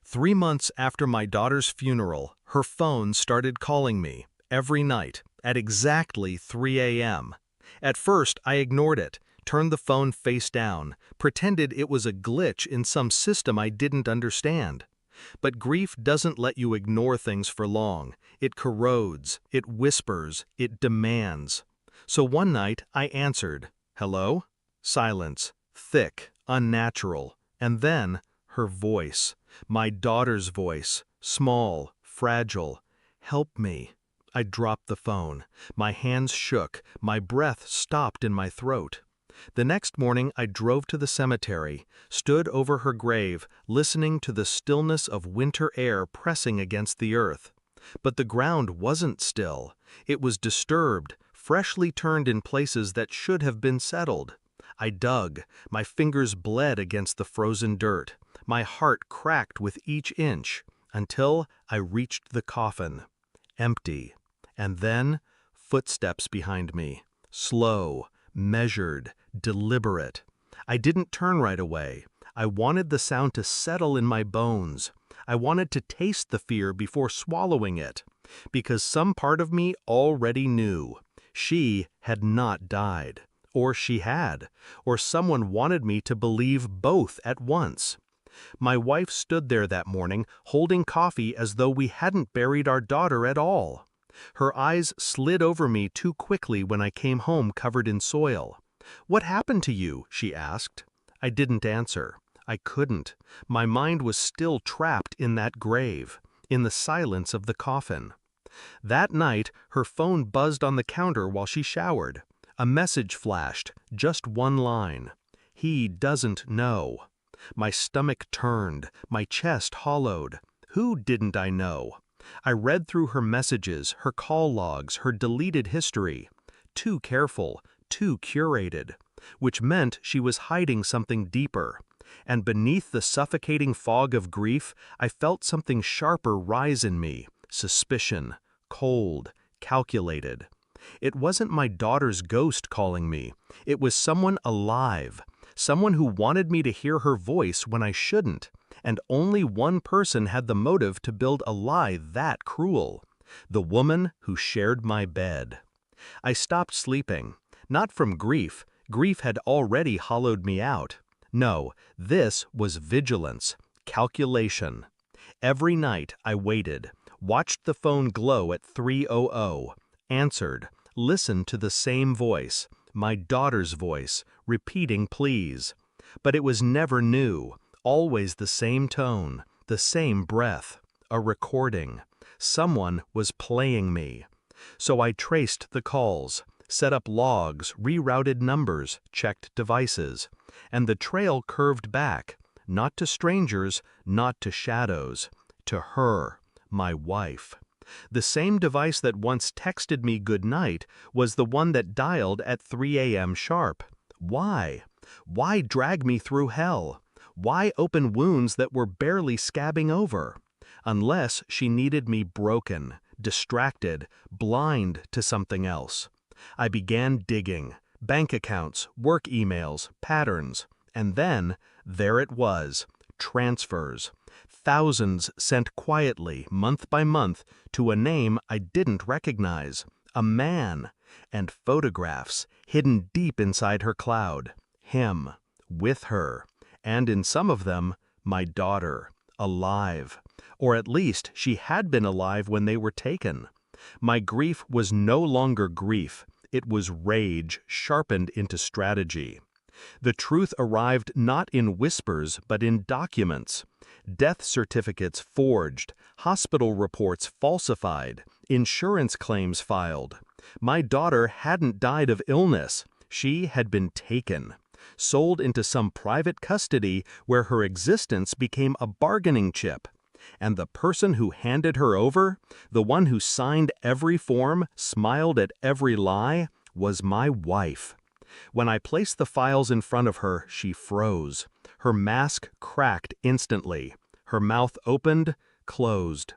3 months after my daughter's funeral, her phone started calling me, every night, at exactly 3 a.m. At first, I ignored it, turned the phone face down, pretended it was a glitch in some system I didn't understand. But grief doesn't let you ignore things for long. It corrodes, it whispers, it demands. So one night, I answered, "Hello?" Silence, thick, unnatural, and then, her voice. My daughter's voice, small, fragile. "Help me." I dropped the phone. My hands shook, my breath stopped in my throat. The next morning I drove to the cemetery, stood over her grave, listening to the stillness of winter air pressing against the earth. But the ground wasn't still. It was disturbed, freshly turned in places that should have been settled. I dug, my fingers bled against the frozen dirt. My heart cracked with each inch, until I reached the coffin. Empty. And then, footsteps behind me. Slow, measured, deliberate. I didn't turn right away. I wanted the sound to settle in my bones. I wanted to taste the fear before swallowing it. Because some part of me already knew. She had not died. Or she had. Or someone wanted me to believe both at once. My wife stood there that morning, holding coffee as though we hadn't buried our daughter at all. Her eyes slid over me too quickly when I came home covered in soil. "What happened to you?" she asked. I didn't answer. I couldn't. My mind was still trapped in that grave, in the silence of the coffin. That night, her phone buzzed on the counter while she showered. A message flashed, just one line. "He doesn't know." My stomach turned, my chest hollowed. Who didn't I know? I read through her messages, her call logs, her deleted history. Too careful, too curated. Which meant she was hiding something deeper. And beneath the suffocating fog of grief, I felt something sharper rise in me. Suspicion. Cold. Calculated. It wasn't my daughter's ghost calling me. It was someone alive. Someone who wanted me to hear her voice when I shouldn't, and only one person had the motive to build a lie that cruel. The woman who shared my bed. I stopped sleeping. Not from grief. Grief had already hollowed me out. No, this was vigilance, calculation. Every night I waited, watched the phone glow at 3:00, answered, listened to the same voice, my daughter's voice, repeating pleas. But it was never new, always the same tone, the same breath, a recording. Someone was playing me. So I traced the calls, set up logs, rerouted numbers, checked devices. And the trail curved back, not to strangers, not to shadows, to her, my wife. The same device that once texted me good night was the one that dialed at 3 a.m. sharp. Why? Why drag me through hell? Why open wounds that were barely scabbing over? Unless she needed me broken, distracted, blind to something else. I began digging. Bank accounts, work emails, patterns. And then, there it was, transfers. Thousands sent quietly, month by month, to a name I didn't recognize, a man, and photographs hidden deep inside her cloud, him, with her, and in some of them, my daughter, alive. Or at least she had been alive when they were taken. My grief was no longer grief, it was rage sharpened into strategy. The truth arrived not in whispers but in documents. Death certificates forged, hospital reports falsified, insurance claims filed. My daughter hadn't died of illness. She had been taken, sold into some private custody where her existence became a bargaining chip. And the person who handed her over, the one who signed every form, smiled at every lie, was my wife. When I placed the files in front of her, she froze. Her mask cracked instantly. Her mouth opened, closed.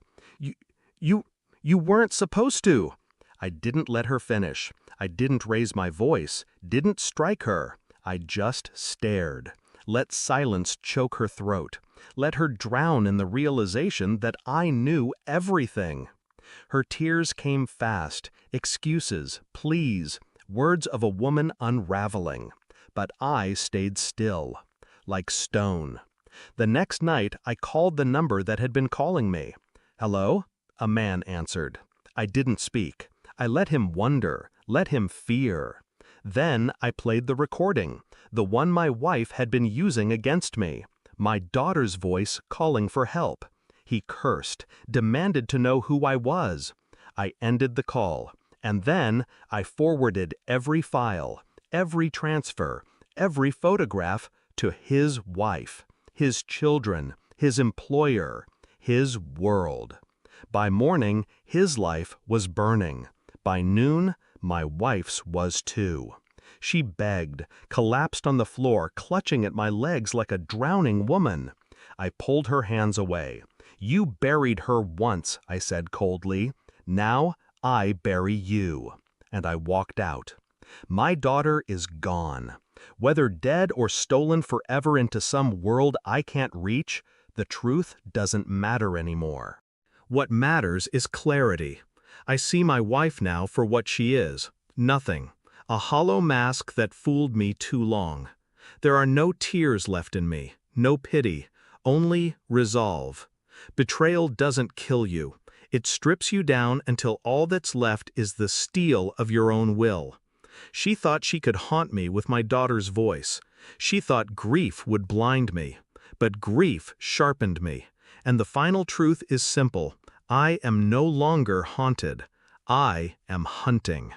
You weren't supposed to." I didn't let her finish. I didn't raise my voice, didn't strike her. I just stared. Let silence choke her throat. Let her drown in the realization that I knew everything. Her tears came fast, excuses, pleas, words of a woman unraveling. But I stayed still, like stone. The next night, I called the number that had been calling me. "Hello?" A man answered. I didn't speak. I let him wonder, let him fear. Then I played the recording, the one my wife had been using against me, my daughter's voice calling for help. He cursed, demanded to know who I was. I ended the call, and then I forwarded every file, every transfer, every photograph to his wife, his children, his employer, his world. By morning, his life was burning. By noon, my wife's was too. She begged, collapsed on the floor, clutching at my legs like a drowning woman. I pulled her hands away. "You buried her once," I said coldly. "Now I bury you." And I walked out. My daughter is gone. Whether dead or stolen forever into some world I can't reach, the truth doesn't matter anymore. What matters is clarity. I see my wife now for what she is, nothing, a hollow mask that fooled me too long. There are no tears left in me, no pity, only resolve. Betrayal doesn't kill you. It strips you down until all that's left is the steel of your own will. She thought she could haunt me with my daughter's voice. She thought grief would blind me. But grief sharpened me. And the final truth is simple. I am no longer haunted. I am hunting.